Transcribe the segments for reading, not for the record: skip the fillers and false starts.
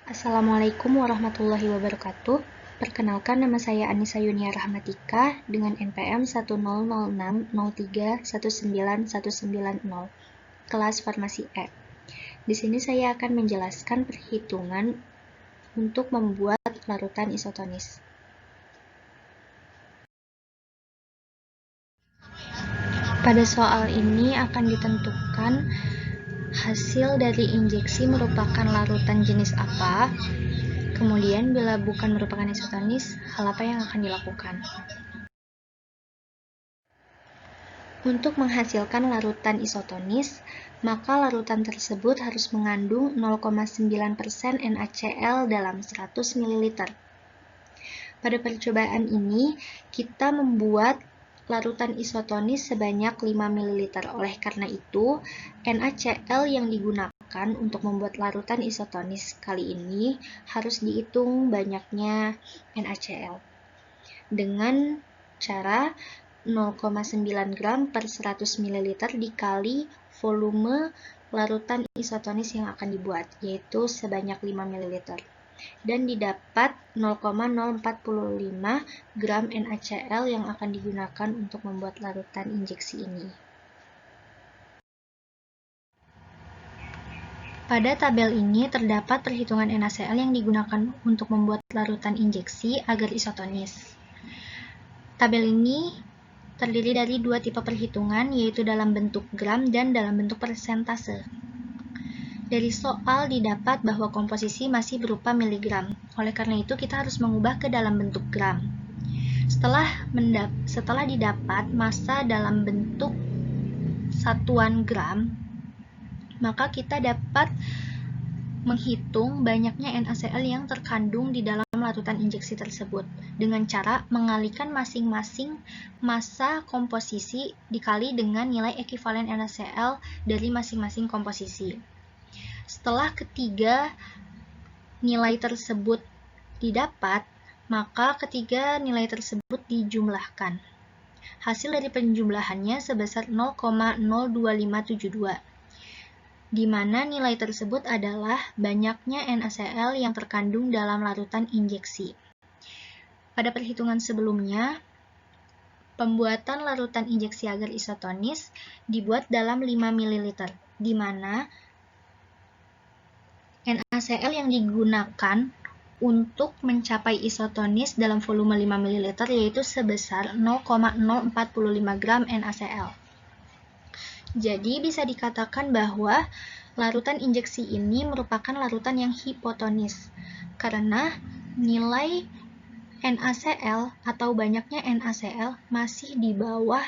Assalamualaikum warahmatullahi wabarakatuh. Perkenalkan, nama saya Anissa Yunia Rahmatika dengan NPM 1006031919190, kelas Farmasi E. Di sini saya akan menjelaskan perhitungan untuk membuat larutan isotonis. Pada soal ini akan ditentukan hasil dari injeksi merupakan larutan jenis apa. Kemudian, bila bukan merupakan isotonis, hal apa yang akan dilakukan? Untuk menghasilkan larutan isotonis, maka larutan tersebut harus mengandung 0,9% NaCl dalam 100 ml. Pada percobaan ini, kita membuat larutan isotonis sebanyak 5 ml. Oleh karena itu, NaCl yang digunakan untuk membuat larutan isotonis kali ini harus dihitung banyaknya NaCl dengan cara 0,9 gram per 100 ml dikali volume larutan isotonis yang akan dibuat, yaitu sebanyak 5 ml. Dan didapat 0,045 gram NaCl yang akan digunakan untuk membuat larutan injeksi ini. Pada tabel ini terdapat perhitungan NaCl yang digunakan untuk membuat larutan injeksi agar isotonis. Tabel ini terdiri dari dua tipe perhitungan, yaitu dalam bentuk gram dan dalam bentuk persentase. Dari soal didapat bahwa komposisi masih berupa miligram. Oleh karena itu, kita harus mengubah ke dalam bentuk gram. Setelah didapat massa dalam bentuk satuan gram, maka kita dapat menghitung banyaknya NaCl yang terkandung di dalam larutan injeksi tersebut dengan cara mengalihkan masing-masing massa komposisi dikali dengan nilai ekivalen NaCl dari masing-masing komposisi. Setelah ketiga nilai tersebut didapat, maka ketiga nilai tersebut dijumlahkan. Hasil dari penjumlahannya sebesar 0,02572, di mana nilai tersebut adalah banyaknya NaCl yang terkandung dalam larutan injeksi. Pada perhitungan sebelumnya, pembuatan larutan injeksi agar isotonis dibuat dalam 5 ml, di mana NaCl yang digunakan untuk mencapai isotonis dalam volume 5 ml yaitu sebesar 0,045 gram NaCl. Jadi bisa dikatakan bahwa larutan injeksi ini merupakan larutan yang hipotonis karena nilai NaCl atau banyaknya NaCl masih di bawah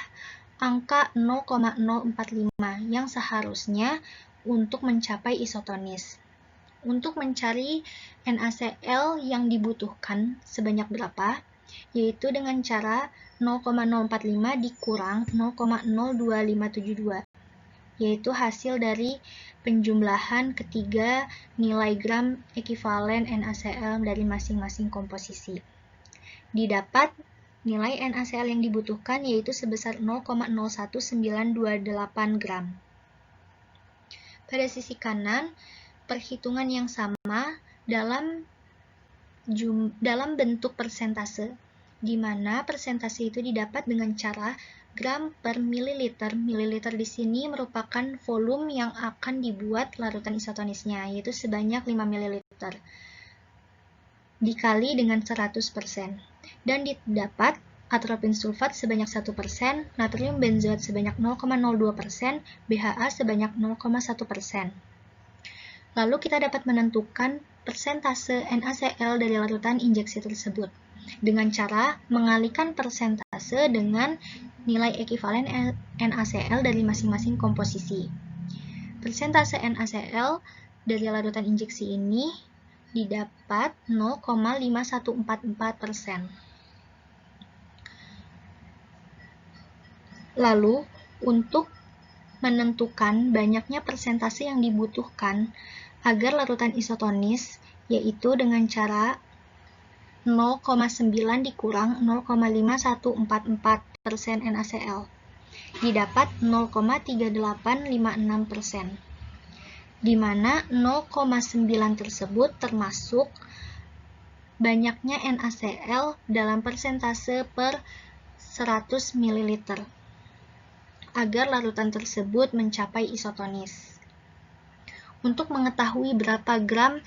angka 0,045 yang seharusnya untuk mencapai isotonis. Untuk mencari NaCl yang dibutuhkan sebanyak berapa, yaitu dengan cara 0,045 dikurang 0,02572, yaitu hasil dari penjumlahan ketiga nilai gram ekivalen NaCl dari masing-masing komposisi. Didapat nilai NaCl yang dibutuhkan yaitu sebesar 0,01928 gram. Pada sisi kanan, perhitungan yang sama dalam bentuk persentase, di mana persentase itu didapat dengan cara gram per mililiter. Mililiter di sini merupakan volume yang akan dibuat larutan isotonisnya, yaitu sebanyak 5 ml, dikali dengan 100%. Dan didapat atropin sulfat sebanyak 1%, natrium benzoat sebanyak 0,02%, BHA sebanyak 0,1%. Lalu kita dapat menentukan persentase NaCl dari larutan injeksi tersebut dengan cara mengalihkan persentase dengan nilai ekivalen NaCl dari masing-masing komposisi. Persentase NaCl dari larutan injeksi ini didapat 0,5144%. Lalu, untuk menentukan banyaknya persentase yang dibutuhkan agar larutan isotonis, yaitu dengan cara 0,9 dikurang 0,5144% NaCl, didapat 0,3856%. di mana 0,9 tersebut termasuk banyaknya NaCl dalam persentase per 100 ml agar larutan tersebut mencapai isotonis. Untuk mengetahui berapa gram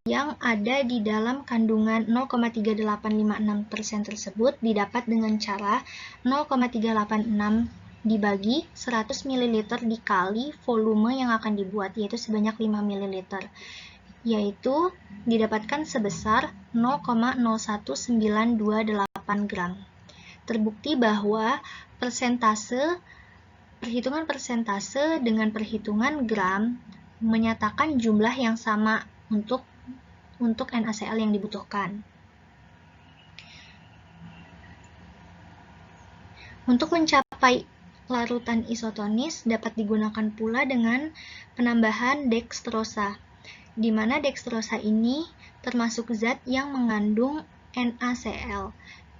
yang ada di dalam kandungan 0,3856% tersebut didapat dengan cara 0,386 dibagi 100 ml dikali volume yang akan dibuat, yaitu sebanyak 5 ml, yaitu didapatkan sebesar 0,01928 gram. Terbukti bahwa perhitungan persentase dengan perhitungan gram menyatakan jumlah yang sama untuk NaCl yang dibutuhkan. Untuk mencapai larutan isotonis dapat digunakan pula dengan penambahan dekstrosa, di mana dekstrosa ini termasuk zat yang mengandung NaCl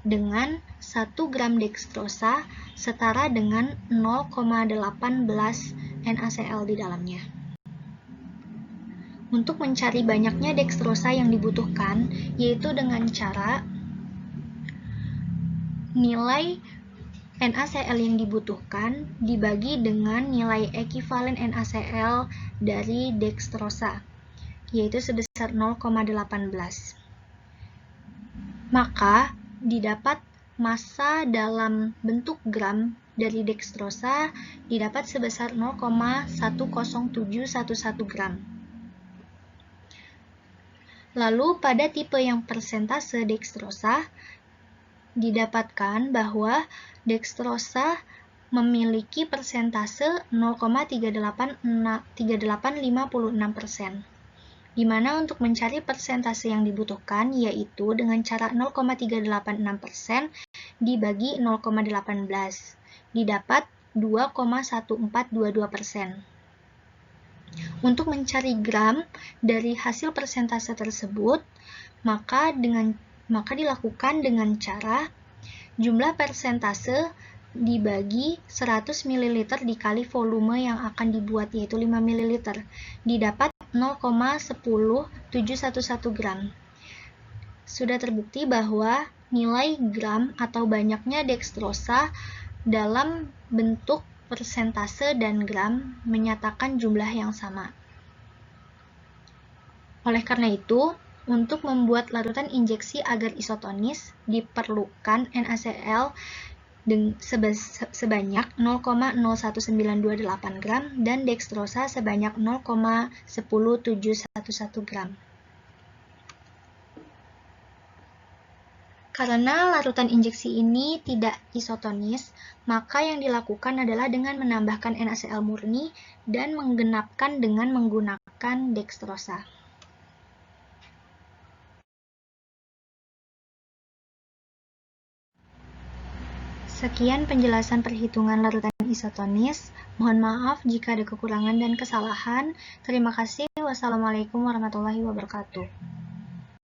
dengan 1 gram dekstrosa setara dengan 0,18 NaCl di dalamnya. Untuk mencari banyaknya dekstrosa yang dibutuhkan, yaitu dengan cara nilai NaCl yang dibutuhkan dibagi dengan nilai ekivalen NaCl dari dekstrosa, yaitu sebesar 0,18. Maka didapat massa dalam bentuk gram dari dekstrosa didapat sebesar 0,10711 gram. Lalu pada tipe yang persentase dekstrosa didapatkan bahwa dekstrosa memiliki persentase 0,3856%, di mana untuk mencari persentase yang dibutuhkan yaitu dengan cara 0,386% dibagi 0,18 didapat 2,1422%. Untuk mencari gram dari hasil persentase tersebut, maka dilakukan dengan cara jumlah persentase dibagi 100 ml dikali volume yang akan dibuat, yaitu 5 ml, didapat 0,10711 gram. Sudah terbukti bahwa nilai gram atau banyaknya dekstrosa dalam bentuk persentase dan gram menyatakan jumlah yang sama. Oleh karena itu, untuk membuat larutan injeksi agar isotonis diperlukan NaCl sebanyak 0,01928 gram dan dekstrosa sebanyak 0,10711 gram. Karena larutan injeksi ini tidak isotonis, maka yang dilakukan adalah dengan menambahkan NaCl murni dan menggenapkan dengan menggunakan dekstrosa. Sekian penjelasan perhitungan larutan isotonis. Mohon maaf jika ada kekurangan dan kesalahan. Terima kasih. Wassalamualaikum warahmatullahi wabarakatuh.